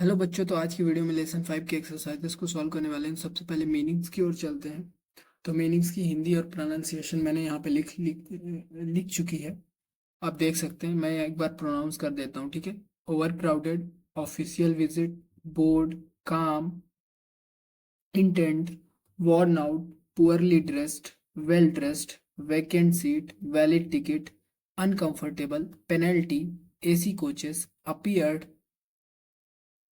Hello बच्चों, तो आज की वीडियो में लेसन 5 की एक्सरसाइजेस को सॉल्व करने वाले हैं। सबसे पहले मीनिंग्स की ओर चलते हैं। तो मीनिंग्स की हिंदी और प्रोनाउंसिएशन मैंने यहाँ पे लिख लिख लिख चुकी है। आप देख सकते हैं। मैं एक बार प्रोनाउंस कर देता हूँ, ठीक है। Overcrowded, official visit, bored, calm, intent, worn out, poorly dressed, well dressed, vacant seat, valid ticket, uncomfortable, penalty, AC coaches, appeared.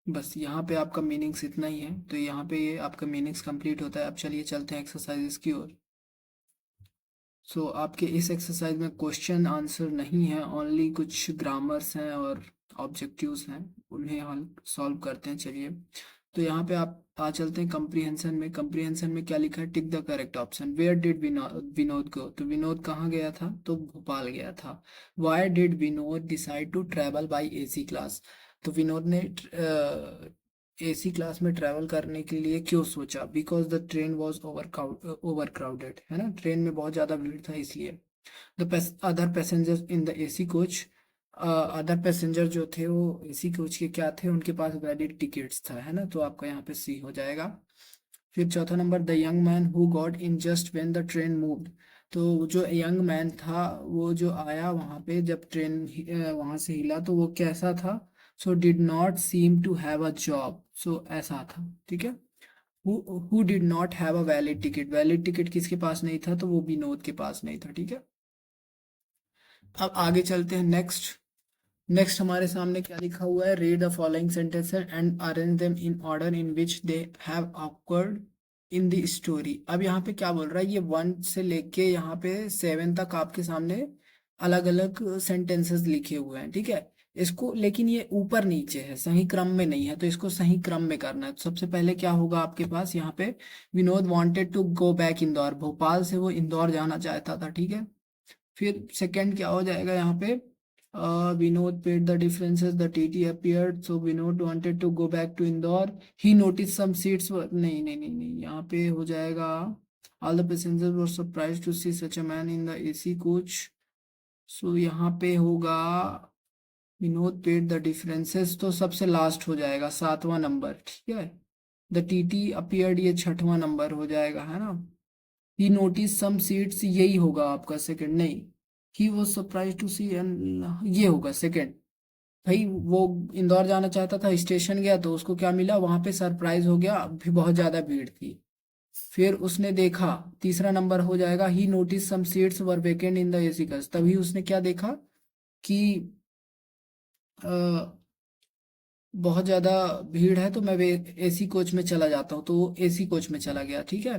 बस यहाँ पे आपका मीनिंग्स इतना ही है। तो यहाँ पे ये आपका मीनिंग्स कंप्लीट होता है। अब चलिए चलते हैं एक्सरसाइजेस की ओर। सो आपके इस एक्सरसाइज में क्वेश्चन आंसर नहीं है, ओनली कुछ ग्रामर्स हैं और ऑब्जेक्टिव्स हैं, उन्हें हम सॉल्व करते हैं। चलिए, तो यहाँ पे आप आ चलते हैं कंप्रीहेंशन में। कंप्रीहेंशन में क्या लिखा है? Tick the correct option. Where did Vinod go? तो विनोद कहाँ गया था? तो भोपाल गया था। Why did Vinod decide to travel by AC class? तो विनोद ने एसी क्लास में ट्रैवल करने के लिए क्यों सोचा? Because the train was over crowded, है ना, ट्रेन में बहुत ज़्यादा भीड़ था इसलिए। The other passengers in the AC coach, other passenger जो थे वो एसी कोच के क्या थे? उनके पास वैलिड टिकट्स था, है ना। तो आपका यहाँ पे सी हो जाएगा। फिर चौथा number, the young man who got in just when the train moved. तो जो यंग मैन था वो जो आया वहाँ पे जब ट्रेन वहाँ से हिला, तो वो कैसा था? So did not seem to have a job. So ऐसा था, ठीक है। Who did not have a valid ticket? Valid ticket किसके पास नहीं था? तो वो विनोद के पास नहीं था, ठीक है। अब आगे चलते हैं। नेक्स्ट हमारे सामने क्या लिखा हुआ है? Read the following sentences and arrange them in order in which they have occurred in the story. अब यहाँ पे क्या बोल रहा है? ये 1 से लेके यहाँ पे 7 तक आपके सामने अलग अलग सेंटेंसेस लिखे हुए हैं, ठीक है। इसको, लेकिन ये ऊपर नीचे है, सही क्रम में नहीं है, तो इसको सही क्रम में करना है। तो सबसे पहले क्या होगा आपके पास यहाँ पे? Vinod wanted to go back Indore. Bhopal से वो इंदौर जाना चाहता था, ठीक है। फिर सेकंड क्या हो जाएगा यहाँ पे? Vinod paid the differences, the TT appeared, so Vinod wanted to go back to Indore. He notice some seats, नहीं नहीं नहीं नहीं, यहाँ पे हो जाएगा all the passengers were surprise to see such a man in the AC coach. So यहाँ पे होगा विनोद पेड द डिफरेंसेस, तो सबसे लास्ट हो जाएगा 7वां नंबर, ठीक है। द टीटी अपीयर्ड, ये 6वां नंबर हो जाएगा, है ना। ही नोटिस सम सीट्स, यही होगा आपका सेकंड, नहीं। He was surprise to see and, ये होगा सेकंड। भाई वो इंदौर जाना चाहता था, स्टेशन गया तो उसको क्या मिला? वहां पे सरप्राइज हो गया, अभी बहुत ज्यादा भीड़ थी। फिर उसने देखा, तीसरा नंबर हो जाएगा। He notice some seats were vacant in the AC bus, तभी उसने क्या देखा कि अ, बहुत ज्यादा भीड़ है, तो मैं एसी कोच में चला जाता हूँ, तो वो एसी कोच में चला गया, ठीक है।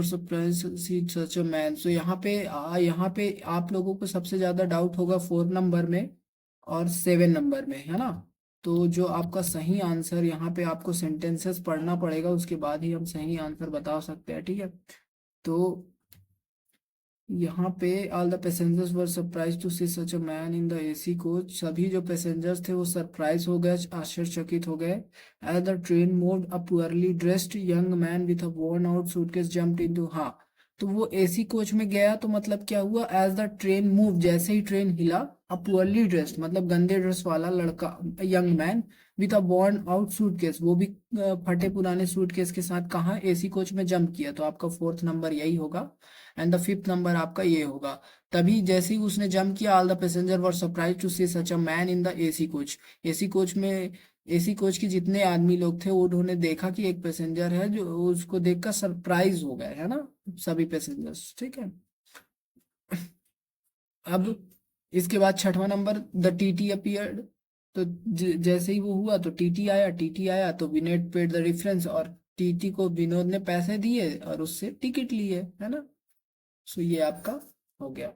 Surprise C such a man. सो यहाँ पे आप लोगों को सबसे ज्यादा डाउट होगा 4 नंबर में और 7 नंबर में, है ना। तो जो आपका सही आंसर, यहाँ पे आपको सेंटेंसेस पढ़ना पड़ेगा, उसके बाद ही हम सही आंसर बता सकते हैं, ठीक है। तो यहाँ पे all the passengers were surprise to see such a man in the AC coach, सभी जो पैसेंजर्स थे वो सरप्राइज हो गए, आश्चर्यचकित हो गए। As the train moved, a poorly dressed young man with a worn out suitcase jumped into, हाँ। तो वो एसी कोच में गया, तो मतलब क्या हुआ? एज द ट्रेन मूव, जैसे ही ट्रेन हिला, अ पुअरली ड्रेस्ड मतलब गंदे ड्रेस वाला लड़का, young man with a worn out suitcase, वो भी फटे पुराने सूटकेस के साथ कहाँ? एसी कोच में जंप किया। तो आपका 4th नंबर यही होगा। एंड द 5th नंबर आपका ये होगा। तभी जैसे ही उसने जंप किया, all the passenger were surprise to see such a man in the AC coach. AC coach में, एसी कोच के जितने आदमी लोग थे, उन्होंने देखा कि एक पैसेंजर है, जो उसको देखकर सरप्राइज हो गए, है ना, सभी पैसेंजर्स, ठीक है। अब इसके बाद 6वां नंबर, द टीटी अपीयर्ड। तो जैसे ही वो हुआ तो टीटी आया तो विनोद पेड द डिफरेंस, और टीटी को विनोद ने पैसे दिए और उससे टिकट लिए, है ना। सो ये आपका हो गया।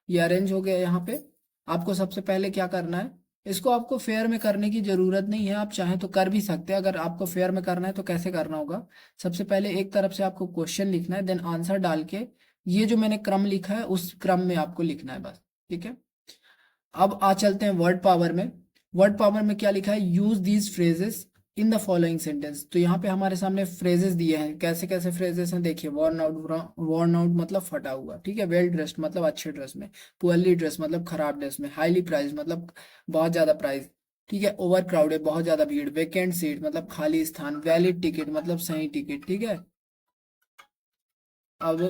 ये अरेंज हो गया। यहाँ पे आपको सबसे पहले क्या करना है? इसको आपको फेयर में करने की जरूरत नहीं है, आप चाहें तो कर भी सकते हैं। अगर आपको फेयर में करना है तो कैसे करना होगा? सबसे पहले एक तरफ से आपको क्वेश्चन लिखना है, देन आंसर डाल के ये जो मैंने क्रम लिखा है उस क्रम में आपको लिखना है, बस, ठीक है। अब आ चलते हैं वर्ड पावर में। वर्ड पावर में क्या लिखा है? Use these phrases in the following sentence. तो यहाँ पे हमारे सामने फ्रेजेस दिए हैं। कैसे कैसे फ्रेजेस हैं देखिए। वॉर्न आउट मतलब फटा हुआ, ठीक है। वेल ड्रेस्ड मतलब अच्छे ड्रेस में। पुअरली ड्रेस मतलब खराब ड्रेस में। हाईली प्राइस मतलब बहुत ज्यादा प्राइस। ठीक है। ओवर क्राउडेड बहुत ज्यादा भीड़, वेकेंट सीट मतलब खाली स्थान, वैलिड टिकट मतलब सही टिकट, ठीक है। अब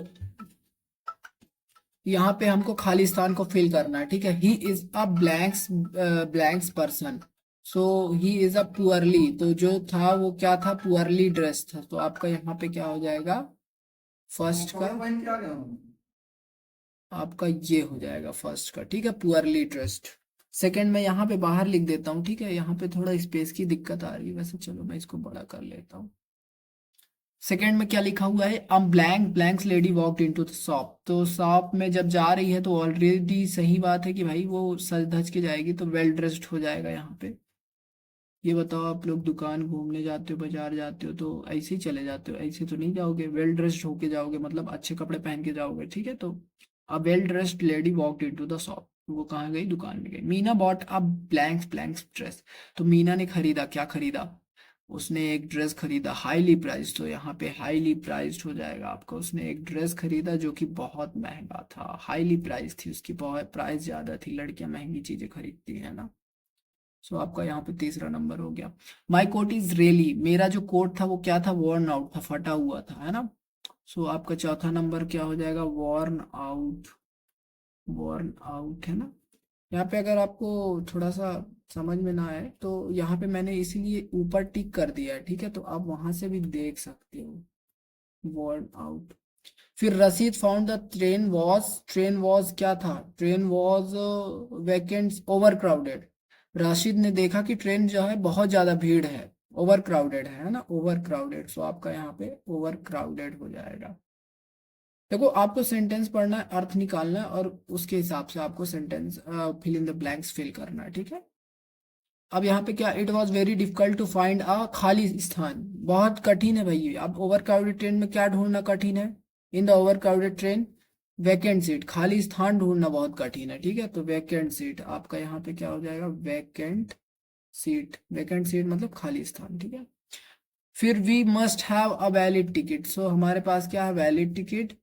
यहाँ पे हमको खाली स्थान को फिल करना है, ठीक है। He is a blanks person, so he is a poorly, तो जो था वो क्या था, पुअरली ड्रेस था, तो आपका यहाँ पे क्या हो जाएगा, फर्स्ट का आपका ये हो जाएगा फर्स्ट का, ठीक है, पुअरली ड्रेस्ड। सेकंड में यहाँ पे बाहर लिख देता हूँ, ठीक है, यहाँ पे थोड़ा स्पेस की दिक्कत आ रही है, वैसे चलो मैं इसको बड़ा कर लेता हूँ। सेकंड में क्या लिखा हुआ है, blanks lady walked into the shop, तो शॉप में जब जा रही है तो ऑलरेडी सही बात है कि भाई वो सज धज के जाएगी, तो वेल ड्रेस्ड हो जाएगा यहाँ पे। ये बताओ, आप लोग दुकान घूमने जाते हो, बाजार जाते हो, तो ऐसे ही चले जाते हो, ऐसे तो नहीं जाओगे, वेल ड्रेस्ड होके जाओगे, मतलब अच्छे कपड़े पहन के जाओगे, ठीक है। तो a well dressed lady walked into the shop, वो कहाँ गई, दुकान में गई। Meena bought a blanks dress, तो मीना ने खरीदा, क्या खरीदा, उसने एक ड्रेस खरीदा, हाईली प्राइस्ड, तो यहाँ पे हाईली प्राइस्ड हो जाएगा आपका, उसने एक ड्रेस खरीदा जो कि बहुत महंगा था, हाईली प्राइस थी उसकी, बहुत प्राइस ज्यादा थी, लड़कियां महंगी चीजें खरीदती है ना। सो आपका यहाँ पे तीसरा नंबर हो गया। माई कोट इज रियली, मेरा जो कोट था वो क्या था, वॉर्न आउट था, फटा हुआ था, है ना। सो आपका चौथा नंबर क्या हो जाएगा, वॉर्न आउट, वॉर्न आउट, है ना। यहाँ पे अगर आपको थोड़ा सा समझ में ना आए तो यहाँ पे मैंने इसीलिए ऊपर टिक कर दिया है, ठीक है, तो आप वहां से भी देख सकते हो, वॉर्न आउट। फिर रसीद फाउंड द ट्रेन वॉज क्या था, train was vacant over crowded, Rashid ने देखा कि ट्रेन जो है बहुत ज्यादा भीड़ है, ओवर क्राउडेड है ना, ओवर क्राउडेड, सो आपका यहाँ पे ओवर क्राउडेड हो जाएगा। देखो आपको सेंटेंस पढ़ना है, अर्थ निकालना है, और उसके हिसाब से आपको sentence fill in the blanks fill करना है, ठीक है। अब यहाँ पे क्या, it was very difficult to find a खाली स्थान, बहुत कठिन है भाई, अब ओवर क्राउडेड ट्रेन में क्या ढूंढना कठिन है, in the over crowded train vacant seat, खाली स्थान ढूंढना बहुत कठिन है, ठीक है। तो वैकेंट सीट आपका यहाँ पे क्या हो जाएगा, वैकेंट सीट, वैकेंट सीट मतलब खाली स्थान, ठीक है। फिर we must have a valid ticket, so हमारे पास क्या है, वैलिड टिकट,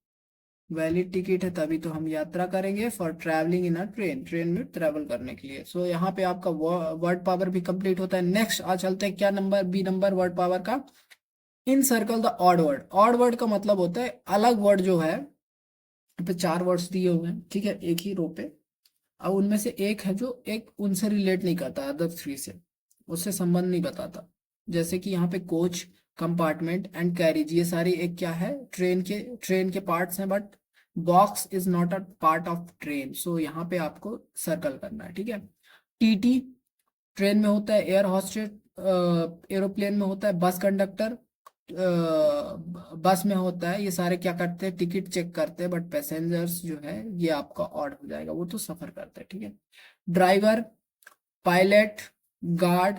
वैलिड टिकट है तभी तो हम यात्रा करेंगे, for travelling in a train, train में ट्रैवल करने के लिए। सो यहाँ पे आपका वर्ड पावर भी कंप्लीट होता है। नेक्स्ट आ चलते हैं क्या number, B number word power का, in circle the odd word, odd word का मतलब होता है अलग वर्ड जो है, यहाँ पे चार वर्ड्स दिए हुए हैं, ठीक है, एक ही रो पे। अब उनमें से एक है जो एक उनसे रिलेट नहीं करता, अदर थ्री से, उससे संबंध नहीं बताता, जैसे कि यहाँ पे कोच, कंपार्टमेंट एंड कैरिज, ये सारी एक क्या है, ट्रेन के पार्ट्स हैं, but box is not a part of train, so यहाँ पे आपको सर्कल करना है, ठीक है। टीटी ट्रेन में होता है, एयर होस्टेस एरोप्लेन में होता है, बस कंडक्टर बस में होता है, ये सारे क्या करते हैं, टिकट चेक करते हैं, बट पैसेंजर्स जो है ये आपका ऑड हो जाएगा, वो तो सफर करते हैं, ठीक है। Driver, pilot, guard,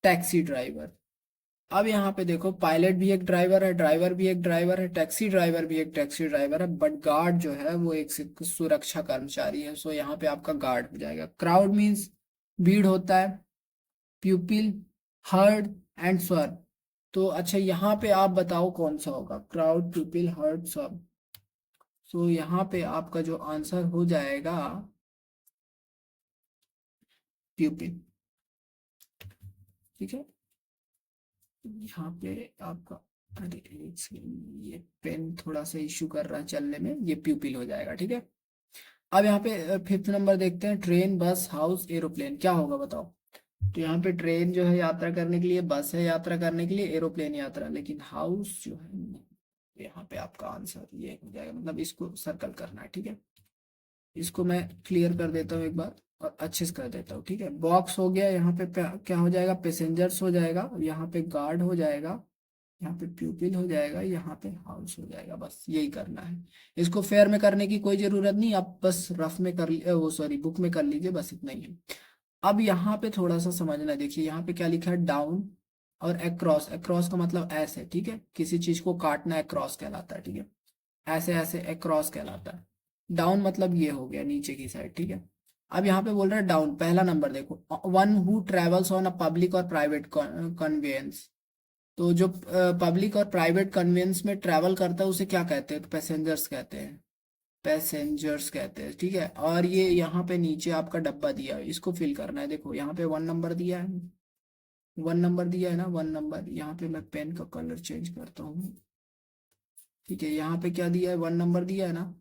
taxi driver. अब यहाँ पे देखो, पायलट भी एक ड्राइवर है, ड्राइवर भी एक ड्राइवर है, टैक्सी ड्राइवर भी एक टैक्सी ड्राइवर है, बट गार्ड जो है वो एक सुरक्षा कर्मचारी है, सो यहाँ पे आपका गार्ड हो जाएगा। क्राउड मीन्स भीड़ होता है, प्यूपिल, हर्ड एंड स्वर, तो अच्छा यहाँ पे आप बताओ कौन सा होगा, क्राउड, प्यूपिल, हर्ड, स्वर। सो यहाँ पे आपका जो आंसर हो जाएगा प्यूपिल, ठीक है। यहाँ पे आपका, अरे एक सेकंड, ये पेन थोड़ा सा इशू कर रहा है चलने में, ये प्यूपिल हो जाएगा, ठीक है। अब यहाँ पे फिफ्थ नंबर देखते हैं, ट्रेन, बस, हाउस, एरोप्लेन, क्या होगा बताओ। तो यहाँ पे ट्रेन जो है यात्रा करने के लिए, बस है यात्रा करने के लिए, एरोप्लेन यात्रा, लेकिन हाउस जो है यहाँ पे आपका आंसर ये हो जाएगा, मतलब इसको सर्कल करना है, ठीक है। इसको मैं क्लियर कर देता हूँ एक बार और अच्छे से कर देता हूँ, ठीक है। बॉक्स हो गया, यहाँ पे क्या हो जाएगा, पैसेंजर्स हो जाएगा, यहाँ पे गार्ड हो जाएगा, यहाँ पे प्यूपिल हो जाएगा, यहाँ पे हाउस हो जाएगा, बस यही करना है। इसको फेयर में करने की कोई जरूरत नहीं, आप बस रफ में कर वो सॉरी बुक में कर लीजिए, बस इतना ही है। अब यहाँ पे थोड़ा सा समझना, देखिए यहाँ पे क्या लिखा है, डाउन और अक्रॉस, अक्रॉस का मतलब ऐसे, ठीक है, किसी चीज को काटना अक्रॉस कहलाता है, ठीक है, ऐसे ऐसे अक्रॉस कहलाता है। डाउन मतलब ये हो गया नीचे की साइड, ठीक है। अब यहाँ पे बोल रहा है डाउन, पहला नंबर देखो, one who travels on a public और प्राइवेट कन्वेंस, तो जो पब्लिक और प्राइवेट कन्वेंस में ट्रैवल करता है उसे क्या कहते हैं, तो पैसेंजर्स कहते हैं। पैसेंजर्स कहते हैं, ठीक है। और ये यहाँ पे नीचे आपका डब्बा दिया है, इसको फिल करना है। देखो यहाँ पे 1 नंबर दिया है, 1 नंबर दिया है ना, 1 नंबर। यहाँ पे मैं पेन का कलर चेंज करता हूँ, ठीक है। यहाँ पे क्या दिया है, 1 नंबर दिया है ना।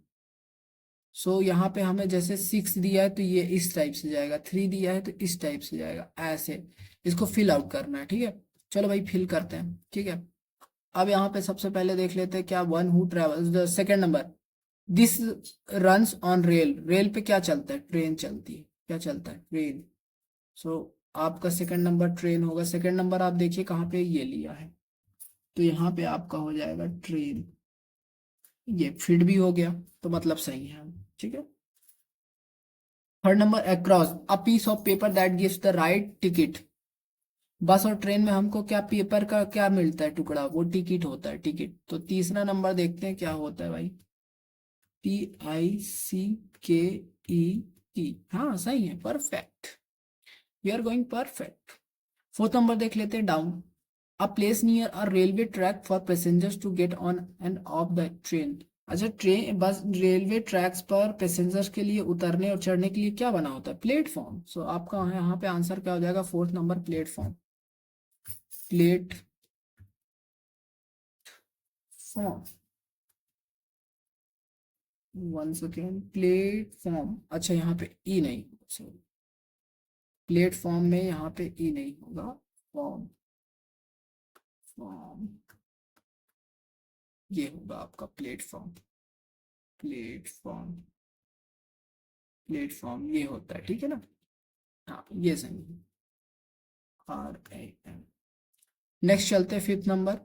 सो यहाँ पे हमें जैसे 6 दिया है तो ये इस टाइप से जाएगा, 3 दिया है तो इस टाइप से जाएगा, ऐसे इसको फिल आउट करना है, ठीक है। चलो भाई फिल करते हैं, ठीक है। अब यहाँ पे सबसे पहले देख लेते हैं क्या, one who travels the second number, this runs on rail. Rail पे क्या चलता है, ट्रेन चलती है। क्या चलता है, ट्रेन। सो आपका सेकंड नंबर ट्रेन होगा। सेकंड नंबर आप देखिए कहाँ पे ये लिया है, तो यहाँ पे आपका हो जाएगा ट्रेन। ये फिट भी हो गया तो मतलब सही है, ठीक है। Third number, across a piece of paper that gives the right ticket. Bus और ट्रेन में हमको क्या पेपर का क्या मिलता है, टुकड़ा, वो टिकट होता है, टिकट। तो तीसरा नंबर देखते हैं क्या होता है भाई, TICKET। हाँ सही है, perfect, we are going perfect. Fourth number देख लेते हैं, down a place near a railway track for passengers to get on and off the train. अच्छा, ट्रेन बस रेलवे ट्रैक्स पर पैसेंजर्स के लिए उतरने और चढ़ने के लिए क्या बना होता है, प्लेटफॉर्म। सो आपका यहाँ पे आंसर क्या हो जाएगा, fourth number platform, platform. 1 second, platform. अच्छा यहाँ पे ई नहीं, सॉरी, प्लेटफॉर्म में यहाँ पे ई नहीं होगा, फॉर्म, फॉर्म ये होगा आपका प्लेटफॉर्म, प्लेटफॉर्म, प्लेटफॉर्म ये होता है, ठीक है ना। हाँ ये सही है, RAM। नेक्स्ट चलते हैं fifth number,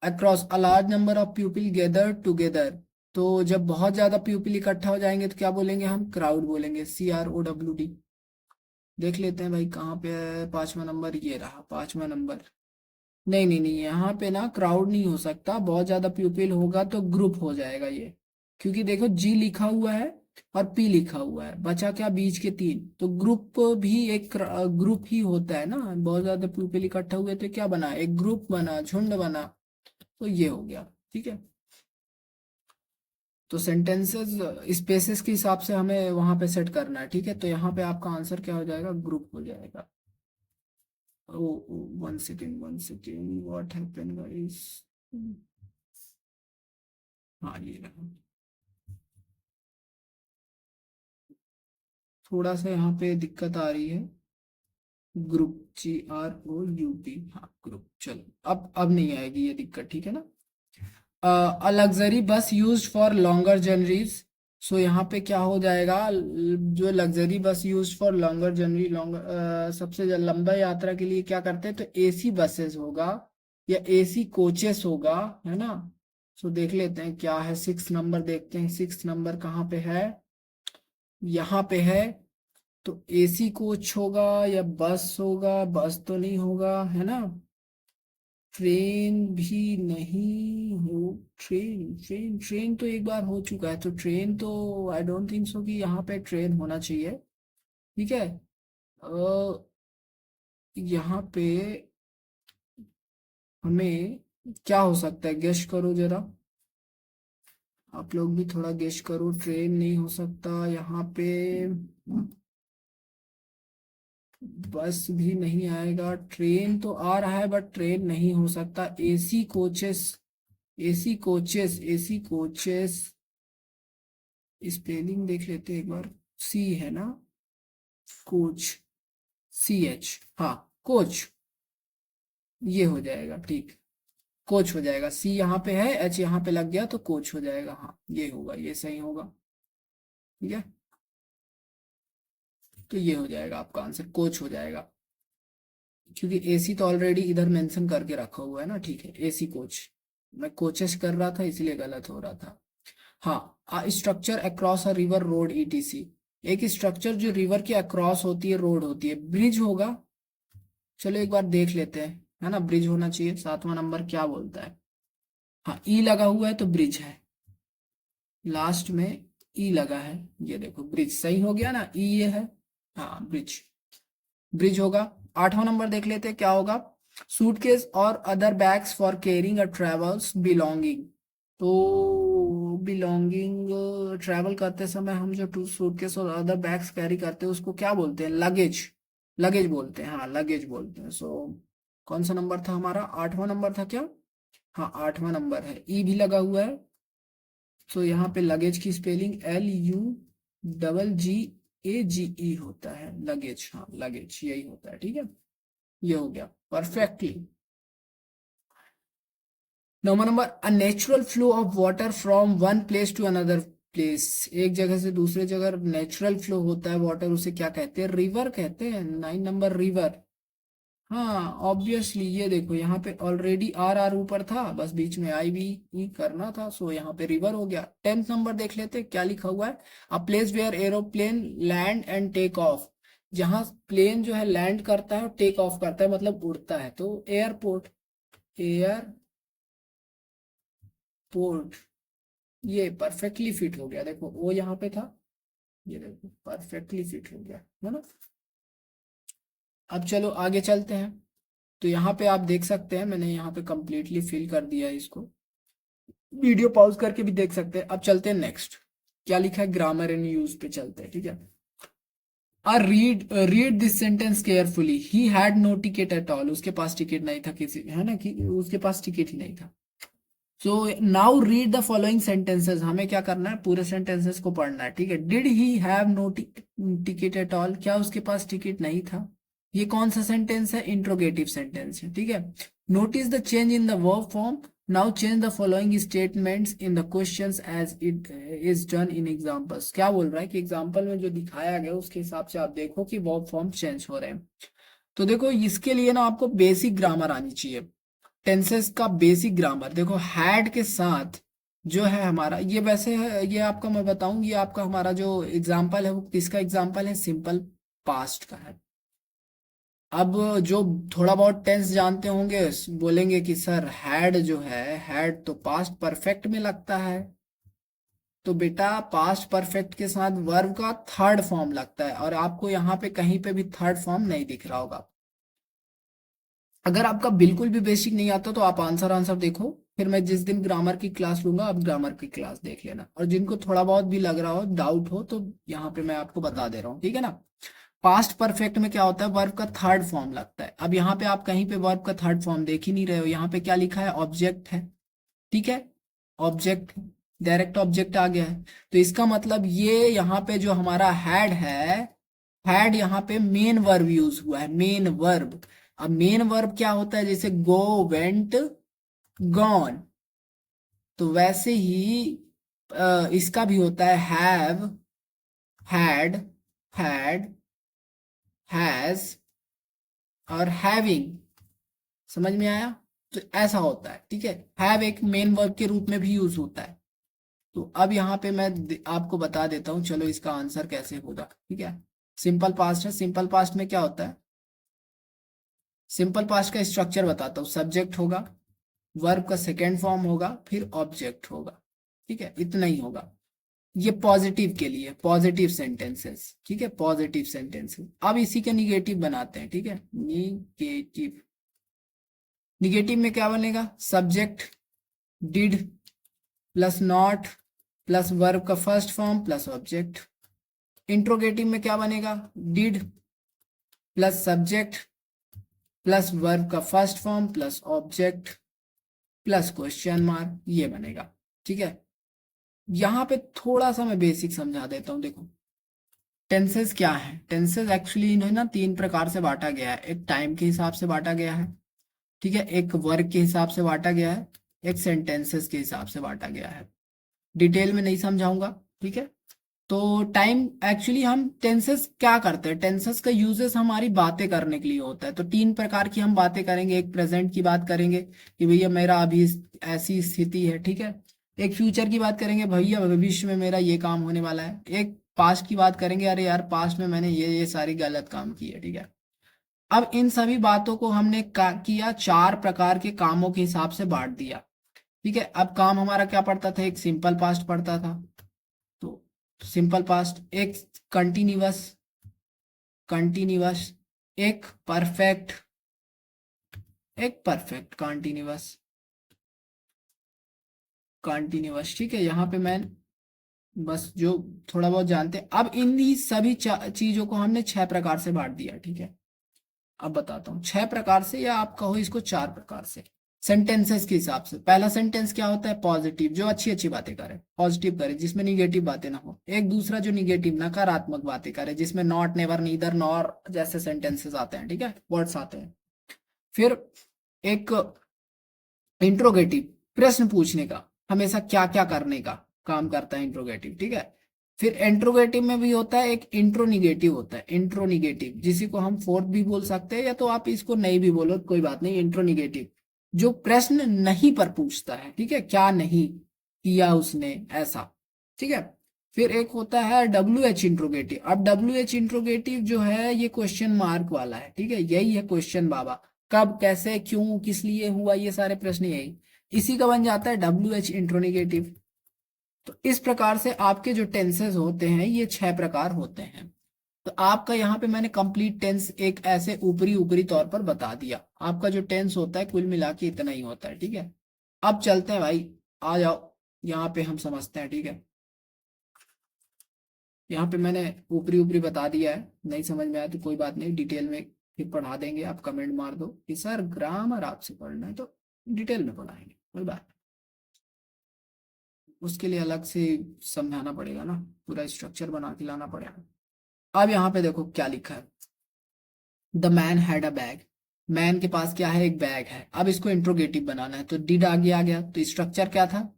across a large number of people gather together. तो जब बहुत ज्यादा पीपल इकट्ठा हो जाएंगे तो क्या बोलेंगे हम, क्राउड बोलेंगे, CROWD। देख लेते हैं भाई कहाँ पे है पांचवा नंबर, ये रहा पांचवा नंबर। नहीं नहीं नहीं, यहाँ पे ना क्राउड नहीं हो सकता, बहुत ज्यादा पीपल होगा तो ग्रुप हो जाएगा ये। क्योंकि देखो G लिखा हुआ है और P लिखा हुआ है, बचा क्या बीच के 3, तो ग्रुप भी एक ग्रुप ही होता है ना। बहुत ज्यादा पीपल इकट्ठा हुए तो क्या बना, एक ग्रुप बना, झुंड बना। तो ये हो गया, ठीक है। तो सेंटेंसेस स्पेसेस के हिसाब से हमें वहां पे सेट करना है, ठीक है। तो यहाँ पे आपका आंसर क्या हो जाएगा, ग्रुप हो जाएगा। ओ 1 second, 1 second, what happened guys. हाँ ये रहा, थोड़ा सा यहाँ पे दिक्कत आ रही है, ग्रुप, GROUP, हाँ ग्रुप। चलो अब नहीं आएगी ये दिक्कत, ठीक है ना। A luxury bus used for longer journeys. So यहाँ पे क्या हो जाएगा, जो luxury bus used for longer journey, longer सबसे लंबा यात्रा के लिए क्या करते हैं, तो AC बसेस होगा या AC कोचेस होगा, है ना। सो देख लेते हैं क्या है, 6 नंबर देखते हैं, 6 नंबर कहाँ पे है, यहाँ पे है। तो AC कोच होगा या बस होगा, बस तो नहीं होगा, है ना। ट्रेन भी नहीं हो, ट्रेन ट्रेन ट्रेन तो एक बार हो चुका है, तो ट्रेन तो आई डोंट थिंक सो कि यहाँ पे ट्रेन होना चाहिए, ठीक है। यहाँ पे हमें क्या हो सकता है, गेस करो जरा, आप लोग भी थोड़ा गेस करो, ट्रेन नहीं हो सकता यहाँ पे, बस भी नहीं आएगा, ट्रेन तो आ रहा है बट ट्रेन नहीं हो सकता, AC coaches, AC coaches, AC coaches, spelling देख लेते हैं एक बार, C है ना, कोच, CH, हाँ कोच, ये हो जाएगा, ठीक, कोच हो जाएगा। C यहाँ पे है, H यहाँ पे लग गया तो कोच हो जाएगा, हाँ ये होगा, ये सही होगा, ठीक है। तो ये हो जाएगा आपका आंसर, कोच हो जाएगा, क्योंकि AC तो ऑलरेडी इधर मेंशन करके रखा हुआ है ना, ठीक है। AC कोच, मैं कोचेस कर रहा था इसलिए गलत हो रहा था। हाँ, structure across a river road ETC, एक स्ट्रक्चर जो रिवर के अक्रॉस होती है, रोड होती है, ब्रिज होगा। चलो एक बार देख लेते हैं, है ना, ब्रिज होना चाहिए। 7वां नंबर क्या बोलता है, हाँ E लगा हुआ है तो ब्रिज है, लास्ट में E लगा है, ये देखो ब्रिज सही हो गया ना, E ये है, हाँ ब्रिज, ब्रिज होगा। 8वां नंबर देख लेते हैं क्या होगा, सूटकेस और other bags for carrying a travels belonging. तो बिलोंगिंग, ट्रैवल करते समय हम जो टू सूटकेस और अदर बैग्स कैरी करते हैं उसको क्या बोलते हैं? लगेज। लगेज बोलते हैं, हाँ लगेज बोलते हैं। सो कौन सा नंबर था हमारा? 8वां नंबर था क्या? हाँ 8वां नंबर है, ई भी लगा हुआ है। सो यहाँ पे लगेज की स्पेलिंग LUGGAGE होता है, लगेज। हाँ लगेज यही होता है, ठीक है। ये हो गया परफेक्टली। 9वां number, a natural flow of water from one place to another place. एक जगह से दूसरे जगह नेचुरल फ्लो होता है वाटर, उसे क्या कहते हैं? रिवर कहते हैं। 9 नंबर रिवर। हाँ ऑब्वियसली, ये देखो यहाँ पे ऑलरेडी आर आर ऊपर था, बस बीच में आई भी ई करना था, सो यहाँ पे रिवर हो गया। 10th नंबर देख लेते हैं क्या लिखा हुआ है। A place where aeroplane land and take off. जहाँ प्लेन जो है लैंड करता है और टेक ऑफ करता है, मतलब उड़ता है, तो एयरपोर्ट। एयरपोर्ट। ये परफेक्टली फिट हो गया, देखो वो यहाँ पे था, ये देखो परफेक्टली फिट हो गया, है ना। अब चलो आगे चलते हैं। तो यहाँ पे आप देख सकते हैं मैंने यहाँ पे कंप्लीटली फिल कर दिया है इसको। वीडियो पॉज करके भी देख सकते हैं। अब चलते हैं नेक्स्ट, क्या लिखा है, ग्रामर एंड यूज पे चलते हैं, ठीक है। Read this sentence carefully. He had no ticket at all. उसके पास टिकट नहीं था किसी, है ना, कि उसके पास टिकट ही नहीं था। So now read the following sentences. हमें क्या करना है? पूरे सेंटेंसेस को पढ़ना है, ठीक है। Did he have no ticket at all. क्या उसके पास टिकट नहीं था? ये कौन सा सेंटेंस है? इंट्रोगेटिव सेंटेंस है, ठीक है। Notice the change in the verb form. Now change the following statements in the questions as it is done in examples. क्या बोल रहा है कि एग्जांपल में जो दिखाया गया उसके हिसाब से आप देखो कि वर्ब फॉर्म चेंज हो रहे हैं। तो देखो इसके लिए ना आपको बेसिक ग्रामर आनी चाहिए। टेंसेस का बेसिक ग्रामर देखो, हैड के साथ जो है हमारा, ये वैसे है, ये आपका मैं बताऊं, ये आपका हमारा जो एग्जाम्पल है वो किसका एग्जाम्पल है? सिंपल पास्ट का है। अब जो थोड़ा बहुत टेंस जानते होंगे बोलेंगे कि सर हैड जो है, हैड तो पास्ट परफेक्ट में लगता है। तो बेटा पास्ट परफेक्ट के साथ वर्ब का थर्ड फॉर्म लगता है, और आपको यहाँ पे कहीं पे भी थर्ड फॉर्म नहीं दिख रहा होगा। अगर आपका बिल्कुल भी बेसिक नहीं आता तो आप आंसर आंसर देखो, फिर मैं जिस दिन ग्रामर की क्लास लूंगा आप ग्रामर की क्लास देख लेना, और जिनको थोड़ा बहुत भी लग रहा हो, डाउट हो, तो यहाँ पे मैं आपको बता दे रहा हूँ, ठीक है ना। पास्ट परफेक्ट में क्या होता है? वर्ब का थर्ड फॉर्म लगता है। अब यहाँ पे आप कहीं पे वर्ब का थर्ड फॉर्म देख ही नहीं रहे हो, यहाँ पे क्या लिखा है? ऑब्जेक्ट है, ठीक है। ऑब्जेक्ट, डायरेक्ट ऑब्जेक्ट आ गया है। तो इसका मतलब ये यहाँ पे जो हमारा हैड है, हैड यहाँ पे मेन वर्ब यूज हुआ है, मेन वर्ब। अब मेन वर्ब क्या होता है? जैसे गो, वेंट, गॉन, तो वैसे ही इसका भी होता है हैव, हैड, हैड, हैज और हैविंग। समझ में आया? तो ऐसा होता है, ठीक है। हैव एक मेन वर्ब के रूप में भी यूज होता है। तो अब यहाँ पे मैं आपको बता देता हूँ, चलो इसका आंसर कैसे होगा, ठीक है। सिंपल पास्ट है, सिंपल पास्ट में क्या होता है? सिंपल पास्ट का स्ट्रक्चर बताता हूँ। सब्जेक्ट होगा, वर्ब का सेकेंड फॉर्म होगा, फिर ऑब्जेक्ट होगा, ठीक है, इतना ही होगा। ये पॉजिटिव के लिए, पॉजिटिव सेंटेंसेस, ठीक है, पॉजिटिव सेंटेंसेस। अब इसी के निगेटिव बनाते हैं, ठीक है। निगेटिव, निगेटिव में क्या बनेगा? Subject did plus not plus verb का first form plus object. Interrogative में क्या बनेगा? Did plus subject plus verb का first form plus object plus question mark, ये बनेगा, ठीक है। यहाँ पे थोड़ा सा मैं बेसिक समझा देता हूँ, देखो टेंसेस क्या है। टेंसेस एक्चुअली इन्हें ना 3 प्रकार से बांटा गया है। एक टाइम के हिसाब से बांटा गया है, ठीक है, एक वर्क के हिसाब से बांटा गया है, एक सेंटेंसेस के हिसाब से बांटा गया है। डिटेल में नहीं समझाऊंगा, ठीक है। तो टाइम, एक्चुअली हम टेंसेस क्या करते हैं? टेंसेस का यूजेस हमारी बातें करने के लिए होता है। तो 3 प्रकार की हम बातें करेंगे। एक प्रेजेंट की बात करेंगे कि भैया मेरा अभी ऐसी स्थिति है, ठीक है। एक फ्यूचर की बात करेंगे, भैया भविष्य में मेरा ये काम होने वाला है। एक पास्ट की बात करेंगे, अरे यार पास्ट में मैंने ये सारी गलत काम किए, ठीक है। अब इन सभी बातों को हमने किया 4 प्रकार के कामों के हिसाब से बांट दिया, ठीक है। अब काम हमारा क्या पड़ता था? एक सिंपल पास्ट पड़ता था, तो सिंपल पास्ट। एक कंटिन्यूअस, कंटिन्यूअस। एक परफेक्ट, एक परफेक्ट कंटिन्यूअस। कंटिन्यूअस, ठीक है। यहाँ पे मैं बस जो थोड़ा बहुत जानते हैं, अब इन सभी चीजों को हमने 6 प्रकार से बांट दिया, ठीक है। अब बताता हूँ 6 प्रकार से, या आप कहो इसको 4 प्रकार से। सेंटेंसेस के हिसाब से पहला सेंटेंस क्या होता है, पॉजिटिव, जो अच्छी अच्छी बातें करे, पॉजिटिव करे, जिसमें निगेटिव बातें ना हो। एक दूसरा जो निगेटिव, नकारात्मक बातें करे, जिसमें नॉट, नेवर, नीदर, नॉर जैसे सेंटेंसेस आते हैं, ठीक है, वर्ड्स आते हैं। फिर एक इंट्रोगेटिव, प्रश्न पूछने का, हमेशा क्या क्या करने का काम करता है इंट्रोगेटिव, ठीक है। फिर इंट्रोगेटिव में भी होता है एक इंट्रोनिगेटिव होता है, इंट्रोनिगेटिव, जिसी को हम फोर्थ भी बोल सकते हैं, या तो आप इसको नहीं भी बोलो कोई बात नहीं। इंट्रोनिगेटिव जो प्रश्न नहीं पर पूछता है, ठीक है, क्या नहीं किया उसने ऐसा, ठीक है। फिर एक होता है WH इंट्रोगेटिव। अब WH इंट्रोगेटिव जो है ये क्वेश्चन मार्क वाला है, ठीक है, यही है क्वेश्चन बाबा, कब, कैसे, क्यों, किस लिए हुआ, ये सारे प्रश्न यही, इसी का बन जाता है WH इंट्रोनिगेटिव। तो इस प्रकार से आपके जो टेंसेस होते हैं ये 6 प्रकार होते हैं। तो आपका यहाँ पे मैंने कंप्लीट टेंस एक ऐसे ऊपरी ऊपरी तौर पर बता दिया। आपका जो टेंस होता है कुल मिला के इतना ही होता है, ठीक है। अब चलते हैं भाई, आ जाओ यहाँ पे हम समझते हैं, ठीक है। यहाँ पे मैंने ऊपरी ऊपरी बता दिया है, नहीं समझ में आया तो कोई बात नहीं, डिटेल में फिर पढ़ा देंगे। आप कमेंट मार दो कि सर ग्रामर आपसे पढ़ना है, तो डिटेल में पढ़ाएंगे, कोई बात नहीं। उसके लिए अलग से समझाना पड़ेगा ना, पूरा स्ट्रक्चर बना के लाना पड़ेगा। अब यहाँ पे देखो क्या लिखा है, the man had a bag. Man के पास क्या है, एक बैग है। अब इसको इंट्रोगेटिव बनाना है, तो डिड आगे आ गया, तो स्ट्रक्चर क्या था,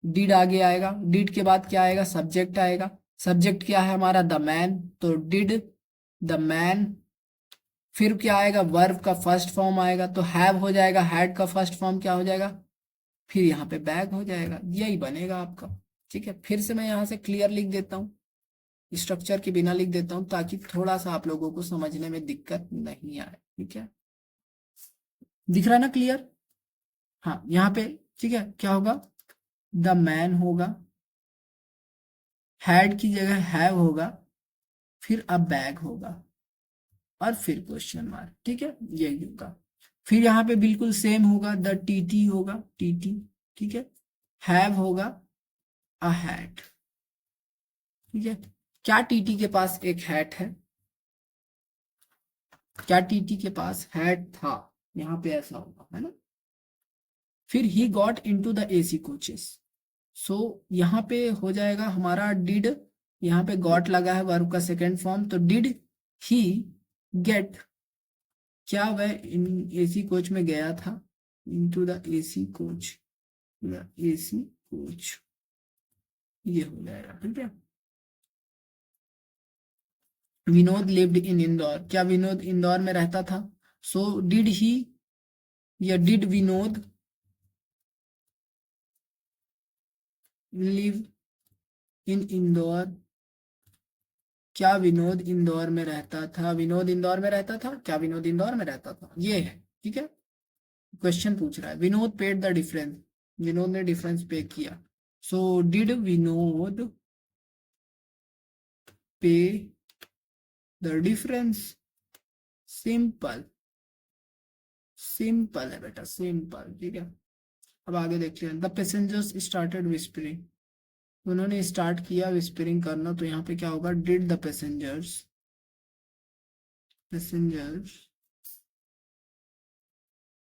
डिड आगे आएगा, डिड के बाद क्या आएगा, सब्जेक्ट आएगा। सब्जेक्ट क्या है हमारा, द मैन, तो डिड द मैन। फिर क्या आएगा, वर्ब का फर्स्ट फॉर्म आएगा, तो हैव हो जाएगा, हैड का फर्स्ट फॉर्म क्या हो जाएगा, फिर यहाँ पे बैग हो जाएगा। यही बनेगा आपका, ठीक है। फिर से मैं यहाँ से क्लियर लिख देता हूँ, स्ट्रक्चर के बिना लिख देता हूँ, ताकि थोड़ा सा आप लोगों को समझने में दिक्कत नहीं आए, ठीक है। दिख रहा है ना क्लियर, हाँ यहाँ पे, ठीक है। क्या होगा, द मैन होगा, हैड की जगह हैव होगा, फिर अब बैग होगा, और फिर क्वेश्चन मार्क, ठीक है, यही होगा। फिर यहाँ पे बिल्कुल सेम होगा, द टीटी होगा, टीटी, ठीक है, हैव होगा, अ हैट, ठीक है। क्या टीटी के पास एक हैट है, क्या टीटी के पास हैट था, यहाँ पे ऐसा होगा, है ना। फिर he got into the AC coaches, so यहाँ पे हो जाएगा हमारा डिड, यहाँ पे गॉट लगा है वर्ब का सेकेंड फॉर्म, तो डिड ही गेट, क्या वह इन एसी कोच में गया था, into the AC coach, AC coach, ये हो जाएगा, ठीक है। विनोद लिव्ड इन इंदौर, क्या विनोद इंदौर में रहता था, सो डिड ही, या did Vinod live in Indore, क्या विनोद इंदौर में रहता था, विनोद इंदौर में रहता था, क्या विनोद इंदौर में रहता था, ये है, ठीक है। क्वेश्चन पूछ रहा है, Vinod paid the difference, Vinod ने डिफरेंस पे किया, सो डिड विनोद पे द डिफरेंस, सिंपल, सिंपल है बेटा, सिंपल, ठीक है। अब आगे देखते हैं, द पैसेंजर्स स्टार्टेड विस्परिंग, उन्होंने स्टार्ट किया विस्परिंग करना, तो यहाँ पे क्या होगा, did the passengers, passengers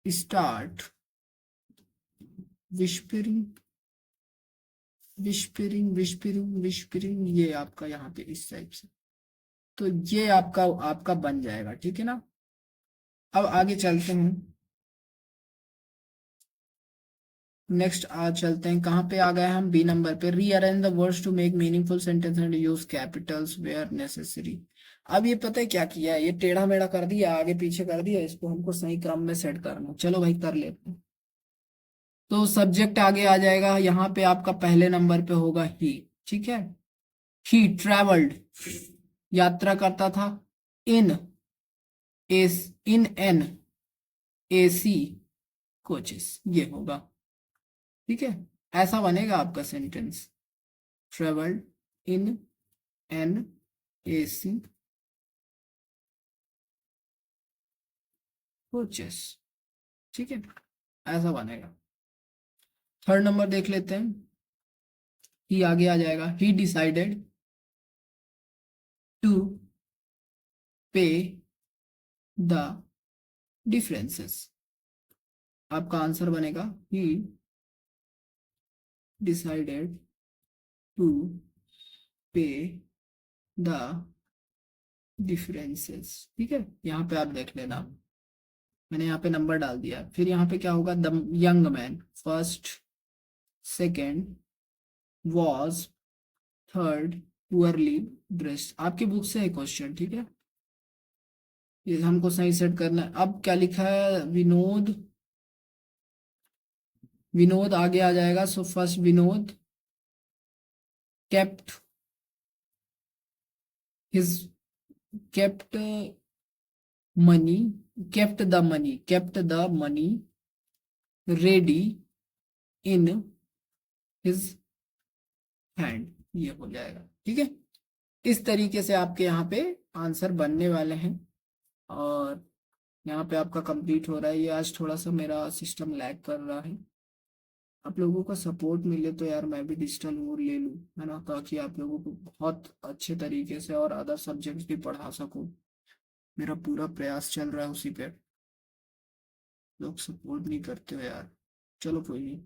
start whispering, whispering, whispering, whispering, ये आपका यहाँ पे इस टाइप से, तो ये आपका आपका बन जाएगा, ठीक है ना। अब आगे चलते हैं, नेक्स्ट आज चलते हैं, कहाँ पे आ गए हम, बी नंबर पे, rearrange the words to make meaningful sentence and use capitals where necessary. अब ये पता है क्या किया है, ये टेढ़ा मेढ़ा कर दिया, आगे पीछे कर दिया, इसको हमको सही क्रम में सेट करना, चलो भाई कर लेते हैं। तो सब्जेक्ट आगे आ जाएगा, यहाँ पे आपका पहले नंबर पे होगा ही, ठीक है। ही ट्रेवल्ड, यात्रा करता था, in as, in an AC coaches, ये होगा, ठीक है। ऐसा बनेगा आपका sentence, travelled in an AC coaches, ठीक है, ऐसा बनेगा। थर्ड नंबर देख लेते हैं, ही आगे आ जाएगा, ही डिसाइडेड टू पे द डिफरेंसेस। आपका आंसर बनेगा ही डिसाइडेड टू पे द डिफरेंसेस। ठीक है, यहाँ पे आप देख लेना, मैंने यहाँ पे नंबर डाल दिया। फिर यहाँ पे क्या होगा, the young man first second was third poorly dressed. आपकी बुक से है क्वेश्चन, ठीक है, ये हमको सही सेट करना है। अब क्या लिखा है, विनोद, विनोद आगे आ जाएगा। So first Vinod kept his kept money kept the money ready in his hand, ये हो जाएगा। ठीक है, इस तरीके से आपके यहाँ पे आंसर बनने वाले हैं। और यहाँ पे आपका कंप्लीट हो रहा है। ये आज थोड़ा सा मेरा सिस्टम लैग कर रहा है, आप लोगों का सपोर्ट मिले तो यार मैं भी डिजिटल बोर्ड ले लूँ, है ना, ताकि आप लोगों को बहुत अच्छे तरीके से और अदर सब्जेक्ट्स भी पढ़ा सकूँ। मेरा पूरा प्रयास चल रहा है उसी पे, लोग सपोर्ट नहीं करते हो यार। चलो कोई नहीं,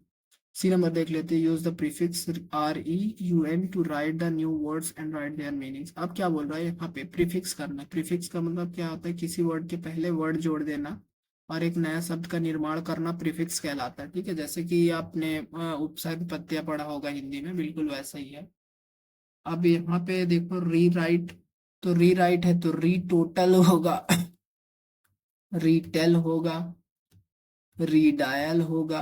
सी नंबर देख लेते हैं। Use the prefix REUN to write the new words and write their meanings. अब क्या बोल रहा है यहाँ पे, प्रीफिक्स करना है। प्रीफिक्स का मतलब क्या होता है, किसी वर्ड के पहले वर्ड जोड़ देना और एक नया शब्द का निर्माण करना प्रीफिक्स कहलाता है। ठीक है, जैसे कि आपने उपसर्ग प्रत्यय पढ़ा होगा हिंदी में, बिल्कुल वैसा ही है। अब यहाँ पे देखो री राइट, तो री राइट है तो री टोटल होगा रीटेल होगा, रीडायल होगा।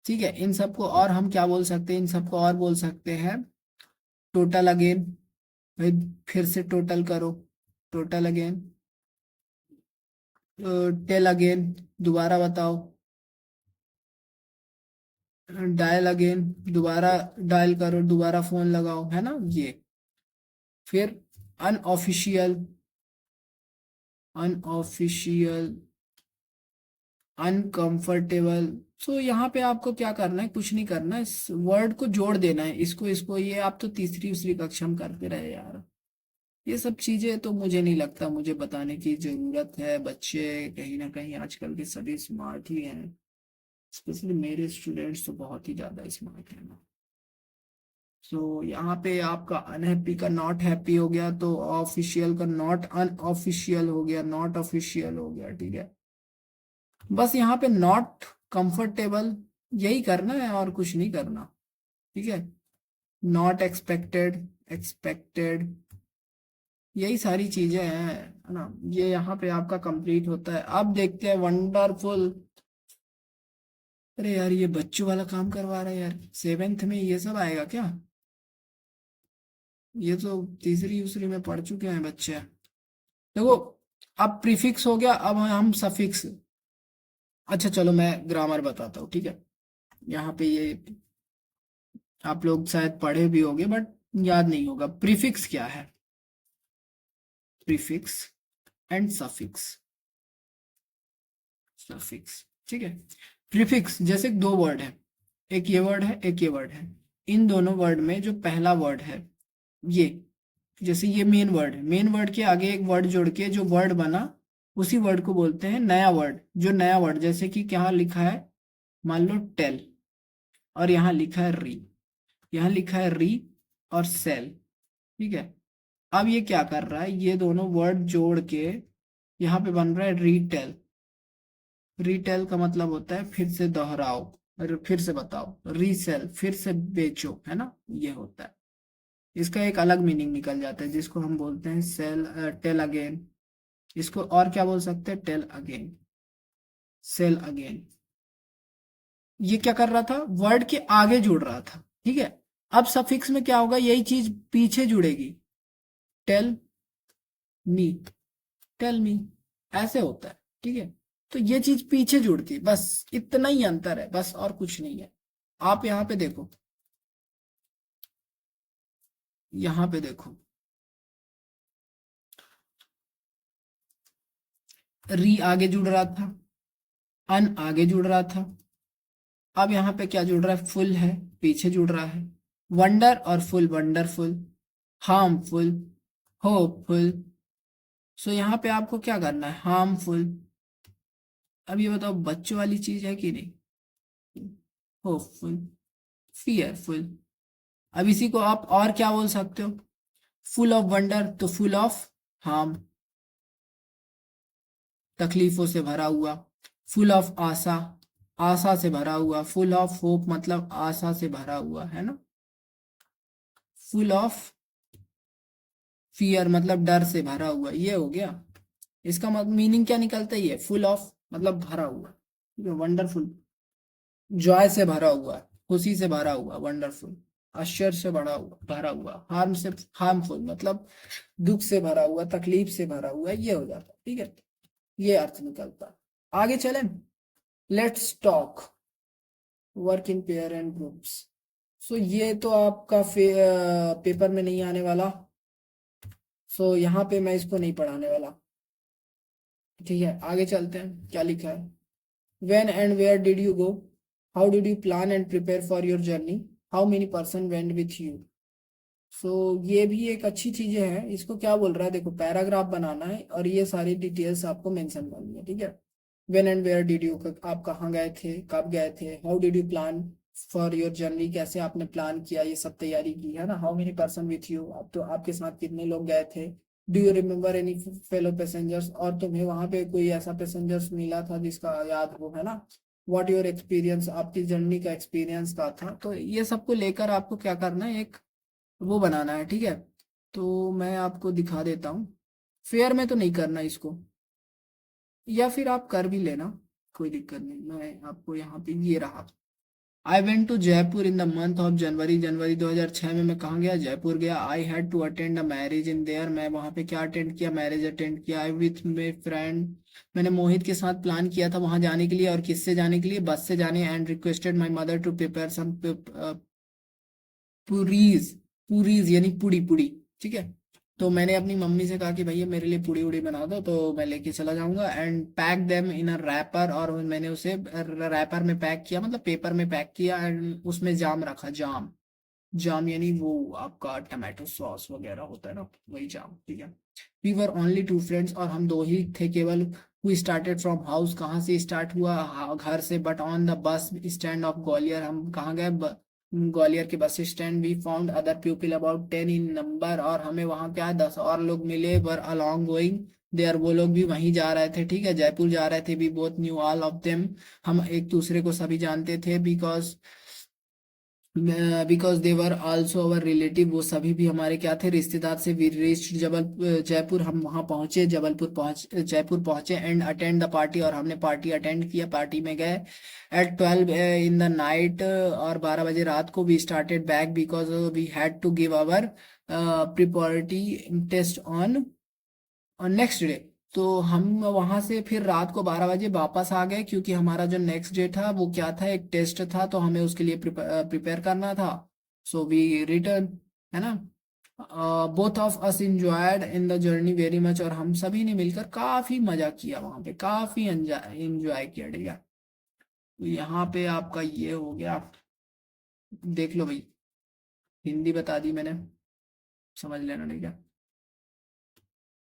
ठीक है, इन सबको और हम क्या बोल सकते हैं, इन सबको और बोल सकते हैं टोटल अगेन। भाई फिर से टोटल करो, टोटल अगेन, टेल अगेन, दोबारा बताओ, डायल अगेन, दोबारा डायल करो, दोबारा फोन लगाओ, है ना ये। फिर अनऑफिशियल, अनऑफिशियल, अनकंफर्टेबल। सो यहाँ पे आपको क्या करना है, कुछ नहीं करना है, इस वर्ड को जोड़ देना है, इसको ये आप तो तीसरी उसी कक्षा में करते रहे यार। ये सब चीजें तो मुझे नहीं लगता मुझे बताने की जरूरत है। बच्चे कहीं ना कहीं आजकल के सभी स्मार्ट ही हैं, स्पेशली मेरे स्टूडेंट्स तो बहुत ही ज्यादा स्मार्ट हैं ना। सो यहाँ पे आपका अनहैप्पी का नॉट हैप्पी हो गया, तो ऑफिशियल का नॉट अनऑफिशियल हो गया, नॉट ऑफिशियल हो गया। ठीक है, बस यहाँ पे नॉट कंफर्टेबल यही करना है और कुछ नहीं करना। ठीक है, नॉट एक्सपेक्टेड, एक्सपेक्टेड, यही सारी चीजें हैं, है ना। ये यहाँ पे आपका कंप्लीट होता है। अब देखते हैं वंडरफुल। अरे यार ये बच्चों वाला काम करवा रहा है यार, सेवेंथ में ये सब आएगा क्या, ये तो तीसरी दूसरी में पढ़ चुके हैं बच्चे। देखो, अब प्रीफिक्स हो गया, अब हम सफिक्स। अच्छा चलो मैं ग्रामर बताता हूँ। ठीक है, यहाँ पे ये आप लोग शायद पढ़े भी होंगे बट याद नहीं होगा। प्रीफिक्स क्या है, प्रीफिक्स एंड सफिक्स, सफिक्स। ठीक है, प्रीफिक्स जैसे दो वर्ड है, एक ये वर्ड है एक ये वर्ड है। इन दोनों वर्ड में जो पहला वर्ड है ये, जैसे ये मेन वर्ड है, मेन वर्ड के आगे एक वर्ड जोड़ के जो वर्ड बना उसी वर्ड को बोलते हैं नया वर्ड। जो नया वर्ड, जैसे कि क्या लिखा है, मान लो टेल, और यहाँ लिखा है री, यहाँ लिखा है री और सेल। ठीक है, अब ये क्या कर रहा है, ये दोनों वर्ड जोड़ के यहाँ पे बन रहा है रीटेल। रीटेल का मतलब होता है फिर से दोहराओ और फिर से बताओ, रीसेल फिर से बेचो, है ना, ये होता है। इसका एक अलग मीनिंग निकल जाता है जिसको हम बोलते हैं सेल, टेल अगेन। इसको और क्या बोल सकते हैं, टेल अगेन, सेल अगेन। ये क्या कर रहा था, वर्ड के आगे जुड़ रहा था। ठीक है, अब सफिक्स में क्या होगा, यही चीज पीछे जुड़ेगी, टेल मी, टेल मी, ऐसे होता है। ठीक है, तो ये चीज पीछे जुड़ती है, बस इतना ही अंतर है, बस और कुछ नहीं है। आप यहाँ पे देखो, यहाँ पे देखो, री आगे जुड़ रहा था, अन आगे जुड़ रहा था। अब यहाँ पे क्या जुड़ रहा है, फुल है, पीछे जुड़ रहा है। वंडर और फुल, वंडरफुल, हार्मफुल, होपफुल। सो यहाँ पे आपको क्या करना है, हार्मफुल। अब ये बताओ बच्चों वाली चीज है कि नहीं, होपफुल, फियरफुल। अब इसी को आप और क्या बोल सकते हो, फुल ऑफ वंडर तो फुल ऑफ हार्म, तकलीफों से भरा हुआ। फुल ऑफ आशा, आशा से भरा हुआ। फुल ऑफ होप मतलब आशा से भरा हुआ, है ना। फुल ऑफ फियर मतलब डर से भरा हुआ, ये हो गया। इसका मतलब मीनिंग क्या निकलता है, ये फुल ऑफ मतलब भरा हुआ, वंडरफुल, जॉय से भरा हुआ, खुशी से भरा हुआ, वंडरफुल। आश्चर्य से भरा हुआ। हार्म से, हार्मफुल मतलब दुख से भरा हुआ, तकलीफ से भरा हुआ, ये हो जाता है, ठीक है। ये अर्थ निकलता है। आगे चलें, let's talk, work in pair and groups. So ये तो आपका पेपर में नहीं आने वाला। सो यहाँ पे मैं इसको नहीं पढ़ाने वाला, ठीक है। आगे चलते हैं, क्या लिखा है। When and where did you go? How did you plan and prepare for your journey? How many person went with you? सो ये भी एक अच्छी चीजें हैं। इसको क्या बोल रहा है, देखो पैराग्राफ बनाना है और ये सारी डिटेल्स आपको मेंशन करनी है, ठीक है। When and where did you, आप कहाँ गए थे, कब गए थे। How did you plan for your journey, कैसे आपने प्लान किया, ये सब तैयारी की, है ना। How many person with you, आप तो आपके साथ कितने लोग गए थे। Do you remember any fellow passengers, और तुम्हें वहां पे कोई ऐसा पैसेंजर्स मिला था जिसका याद हो, है ना। व्हाट योर एक्सपीरियंस, आपकी जर्नी का एक्सपीरियंस का था। तो ये सबको लेकर आपको क्या करना है, एक वो बनाना है, ठीक है। तो मैं आपको दिखा देता हूँ। फेयर में तो नहीं करना इसको, या फिर आप कर भी लेना, कोई दिक्कत नहीं। मैं आपको यहाँ पे ये रहा। I went to Jaipur in the month of January, जनवरी 2006 में मैं कहाँ गया, जयपुर गया। I had to attend a marriage in there, मैं वहाँ पे क्या अटेंड किया, मैरिज अटेंड किया। आई विथ माई फ्रेंड, मैंने मोहित के साथ प्लान किया था वहाँ जाने के लिए। और किससे जाने के लिए, बस से जाने। And requested my mother to prepare some puris, puris यानी पुड़ी पुड़ी, ठीक है। तो मैंने अपनी मम्मी से कहा कि भैया मेरे लिए पूड़ी उड़ी बना दो, तो मैं लेके चला जाऊंगा। And pack them in a rapper, और मैंने उसे रैपर में पैक किया, मतलब पेपर में पैक किया। एंड उसमें जाम रखा, जाम, जाम यानी वो आपका टमाटो सॉस वगैरह होता है ना, वही जाम, ठीक है। We were only two friends, और हम दो ही थे केवल। वी स्टार्टेड फ्रॉम हाउस, कहाँ से स्टार्ट हुआ, घर से। But on the bus stand of Gwalior, हम कहाँ गए, ग्वालियर के bus stand. We found other people about 10 in number, और हमें वहाँ क्या 10 और लोग मिले। वर अलॉन्ग गोइंग देयर, वो लोग भी वहीं जा रहे थे, ठीक है, जयपुर जा रहे थे। We both knew all of them, हम एक दूसरे को सभी जानते थे। Because they were also our relative, वो सभी भी हमारे क्या थे, रिश्तेदार से। वी रीच्ड जयपुर, हम वहाँ पहुंचे, जयपुर पहुंचे। एंड अटेंड द पार्टी, और हमने पार्टी अटेंड किया, पार्टी में गए। एट 12 इन द नाइट, और 12 बजे रात को। We started back because we had to give our preparatory test on next day. तो हम वहां से फिर रात को 12 बजे वापस आ गए, क्योंकि हमारा जो नेक्स्ट डे था वो क्या था, एक टेस्ट था, तो हमें उसके लिए प्रिपेयर करना था। सो वी रिटर्न, है ना। Both of us enjoyed in the journey very much, और हम सभी ने मिलकर काफी मजा किया वहां पे, काफी एंजॉय किया, ठीक है। तो यहाँ पे आपका ये हो गया, देख लो भाई, हिंदी बता दी मैंने, समझ लेना, ठीक है।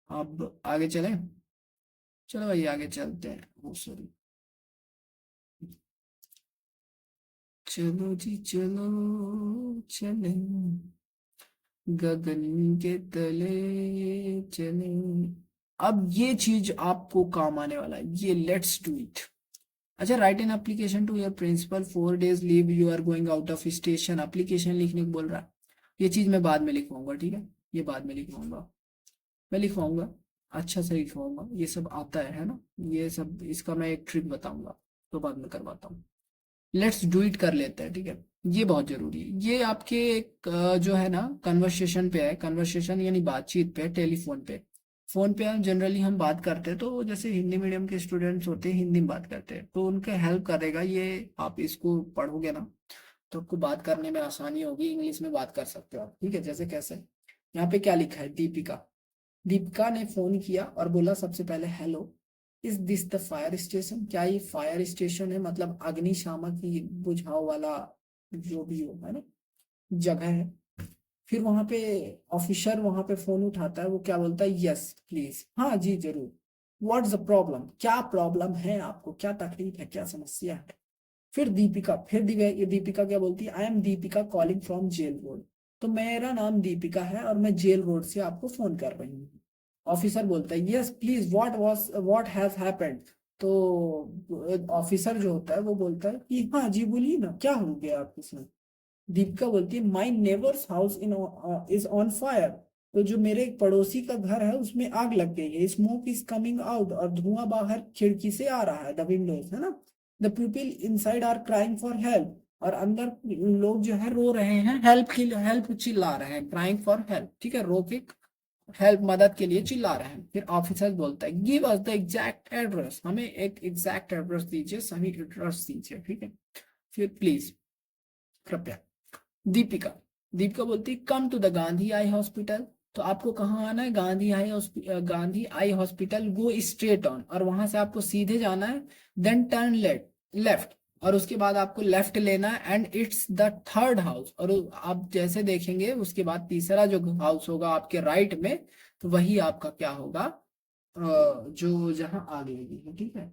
अब आगे चलें, चलो भाई आगे चलते हैं, ओ सॉरी, चलो जी चलो, चले गगन के तले चले। अब ये चीज आपको काम आने वाला है, ये लेट्स डू इट। अच्छा, write an application to your principal 4 days leave, you are going out of station. Application लिखने को बोल रहा है, ये चीज मैं बाद में लिखवाऊंगा, ठीक है, ये बाद में लिखवाऊंगा, मैं लिखवाऊंगा, अच्छा से लिखवाऊंगा, ये सब आता है ना, ये सब इसका मैं एक ट्रिक बताऊंगा, तो बाद में करवाता हूँ। लेट्स डू इट कर लेते हैं, ठीक है। ये बहुत जरूरी है, ये आपके एक जो है ना कन्वर्सेशन पे है, कन्वर्सेशन यानी बातचीत पे, टेलीफोन पे। फोन पे हम जनरली हम बात करते हैं, तो जैसे हिंदी मीडियम के स्टूडेंट्स होते हैं, हिंदी में बात करते हैं, तो उनके हेल्प करेगा ये। आप इसको पढ़ोगे ना, तो आपको बात करने में आसानी होगी, इंग्लिश में बात कर सकते हो आप, ठीक है। जैसे कैसे, यहाँ पे क्या लिखा है, दीपिका, दीपिका ने फोन किया और बोला सबसे पहले, hello, is this the fire station, क्या ये फायर स्टेशन है, मतलब अग्निशामक की बुझाव वाला जो भी हो, है ना। जगह है। फिर वहां पे ऑफिसर वहां पे फोन उठाता है, वो क्या बोलता है, यस प्लीज, हाँ जी जरूर। व्हाट्स द प्रॉब्लम, क्या प्रॉब्लम है आपको, क्या तकलीफ है, क्या समस्या है। फिर दीपिका, दीपिका क्या बोलती है, I am Deepika calling from jail road. तो मेरा नाम दीपिका है और मैं जेल रोड से आपको फोन कर रही हूँ। ऑफिसर बोलता है yes please, what has happened. तो ऑफिसर जो होता है वो बोलता है कि हाँ जी बोलिए ना, क्या हो गया आपके साथ। दीपिका बोलती है माई neighbours house in is on fire. तो जो मेरे एक पड़ोसी का घर है उसमें आग लग गई है, स्मोक इज कमिंग आउट, और धुआं बाहर खिड़की से आ रहा है, द विंडोज है ना। The people inside are crying for help, और अंदर लोग जो है रो रहे हैं, हेल्प की हेल्प चिल्ला रहे हैं, क्राइंग फॉर हेल्प, ठीक है, रो के हेल्प मदद के लिए चिल्ला रहे हैं। फिर ऑफिसर बोलता है give us the exact address, हमें एक एग्जैक्ट एड्रेस दीजिए, सही एड्रेस दीजिए, ठीक है। फिर प्लीज, कृपया। दीपिका दीपिका बोलती है come to the Gandhi eye hospital. तो आपको कहाँ आना है, Gandhi eye hospital, go straight on, और वहां से आपको सीधे जाना है। देन टर्न लेफ्ट, और उसके बाद आपको लेफ्ट लेना है, and it's the third house, और आप जैसे देखेंगे उसके बाद तीसरा जो हाउस होगा आपके राइट में, तो वही आपका क्या होगा, जो जहाँ आग लगी है, ठीक है।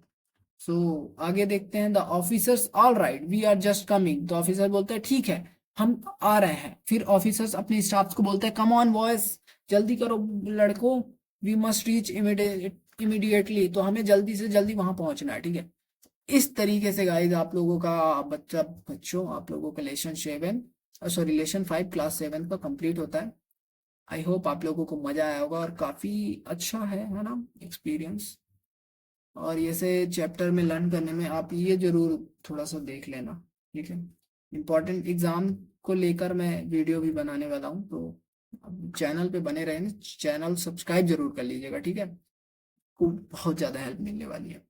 सो आगे देखते हैं, the officers all right we are just coming. तो ऑफिसर बोलते हैं ठीक है, हम आ रहे हैं। फिर ऑफिसर्स अपने स्टाफ को बोलते हैं कम ऑन बॉयज, जल्दी करो लड़कों, वी मस्ट रीच इमीडिएटली, तो हमें जल्दी से जल्दी वहां पहुंचना है, ठीक है। इस तरीके से गाइज आप लोगों का बच्चों आप लोगों का लेसन 5 क्लास 7 का कंप्लीट होता है। आई होप आप लोगों को मजा आया होगा, और काफी अच्छा है ना एक्सपीरियंस। और ये से चैप्टर में लर्न करने में आप ये जरूर थोड़ा सा देख लेना, ठीक है। इम्पोर्टेंट एग्जाम को लेकर मैं वीडियो भी बनाने वाला हूँ, तो चैनल पे बने रहना, चैनल सब्सक्राइब जरूर कर लीजिएगा, ठीक है। को बहुत ज़्यादा हेल्प मिलने वाली है।